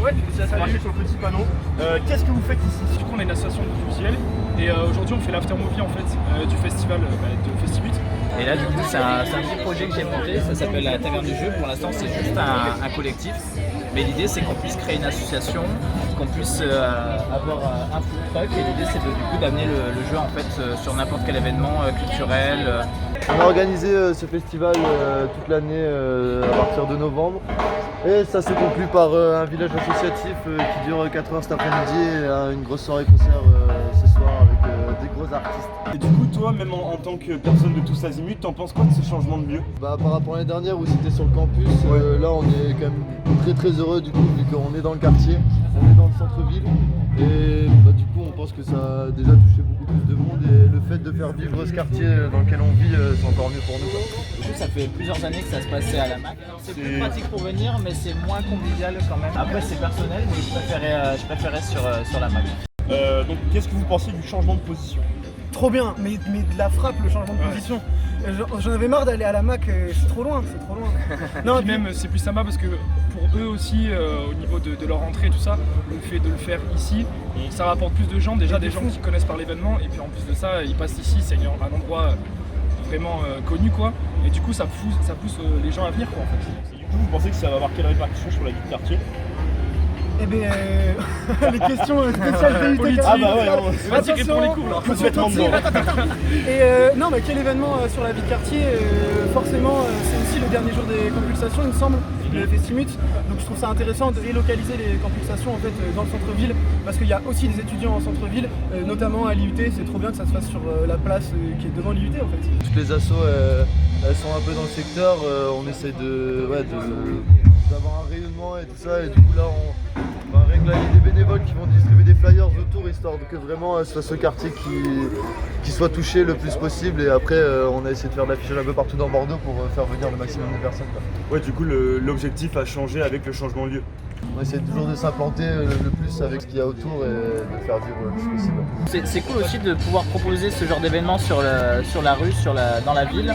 Ouais, ça s'est marqué sur le petit panneau. Qu'est-ce que vous faites ici? Du coup, on est une association visuelle et aujourd'hui on fait l'aftermovie en fait du festival de Festivut. Et là, du coup, c'est un petit projet que j'ai monté, ça s'appelle la Taverne du Jeu. Pour l'instant, c'est juste un collectif. Mais l'idée, c'est qu'on puisse créer une association, qu'on puisse avoir un food truck. Et l'idée, c'est du coup d'amener le jeu en fait sur n'importe quel événement culturel. On a organisé ce festival toute l'année à partir de novembre. Et ça se conclut par un village associatif qui dure 4 heures cet après-midi et une grosse soirée concert ce soir avec des gros artistes. Et du coup, toi, même en tant que personne de tous azimuts, t'en penses quoi de ce changement de lieu? Par rapport à l'année dernière où c'était sur le campus, là on est quand même très heureux du coup vu qu'on est dans le quartier, on est dans le centre-ville et du coup on pense que ça a déjà touché beaucoup plus de monde et le fait de faire vivre ce quartier dans lequel on vit c'est encore mieux pour nous quoi. Du coup, ça fait plusieurs années que ça se passait à la MAC. C'est plus pratique pour venir, mais c'est moins convivial quand même. Après, c'est personnel, mais je préférais sur la MAC. Donc, qu'est-ce que vous pensez du changement de position? Trop bien, mais de la frappe le changement de position. J'en avais marre d'aller à la Mac, c'est trop loin, c'est trop loin. Non, puis même c'est plus sympa parce que pour eux aussi, au niveau de leur entrée et tout ça, le fait de le faire ici, ça rapporte plus de gens, déjà des gens qui connaissent par l'événement, et puis en plus de ça, ils passent ici, c'est un endroit vraiment connu quoi, et du coup ça pousse les gens à venir quoi en fait. Et du coup, vous pensez que ça va avoir quelle répercussion sur la vie de quartier? Eh bien, les questions spéciales Politique. PUTK. Ah bah ouais, On va tirer pour les cours là. complètement dedans. Et non, mais quel événement sur la vie de quartier forcément, c'est aussi le dernier jour des compulsations, il me semble, le Festimut. Donc je trouve ça intéressant de délocaliser les compulsations en fait dans le centre-ville, parce qu'il y a aussi des étudiants en centre-ville, notamment à l'IUT. C'est trop bien que ça se fasse sur la place qui est devant l'IUT en fait. Toutes les assos elles sont un peu dans le secteur, on essaie d'avoir un rayonnement et tout ça et du coup là on va régler des bénévoles qui vont distribuer des flyers autour histoire que vraiment ce soit ce quartier qui soit touché le plus possible et après on a essayé de faire de l'affichage un peu partout dans Bordeaux pour faire venir le maximum de personnes quoi. Ouais, du coup, l'objectif a changé avec le changement de lieu. On essaie toujours de s'implanter le plus avec ce qu'il y a autour et de faire vivre le plus possible. C'est cool aussi de pouvoir proposer ce genre d'événement sur la rue, dans la ville.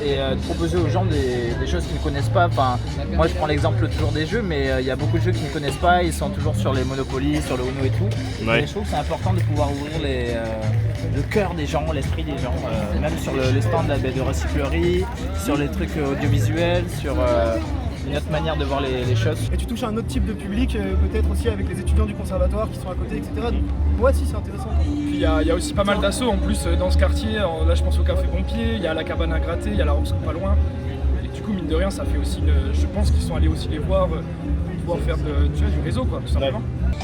Et de proposer aux gens des choses qu'ils ne connaissent pas. Enfin, moi je prends l'exemple toujours des jeux, mais il y a beaucoup de jeux qu'ils ne connaissent pas, ils sont toujours sur les Monopoly, sur le Uno et tout. Ouais. Et je trouve que c'est important de pouvoir ouvrir le cœur des gens, l'esprit des gens, même sur le stand de recyclerie, sur les trucs audiovisuels, sur une autre manière de voir les choses. Et tu touches à un autre type de public, peut-être aussi avec les étudiants du conservatoire qui sont à côté, etc. Donc ouais, si, c'est intéressant. Puis il y a aussi pas mal d'assauts en plus dans ce quartier. Là je pense au Café Pompier, il y a la cabane à gratter, il y a la Robson pas loin. Et du coup mine de rien ça fait aussi, je pense qu'ils sont allés aussi les voir pour pouvoir faire du réseau quoi tout simplement. Ouais.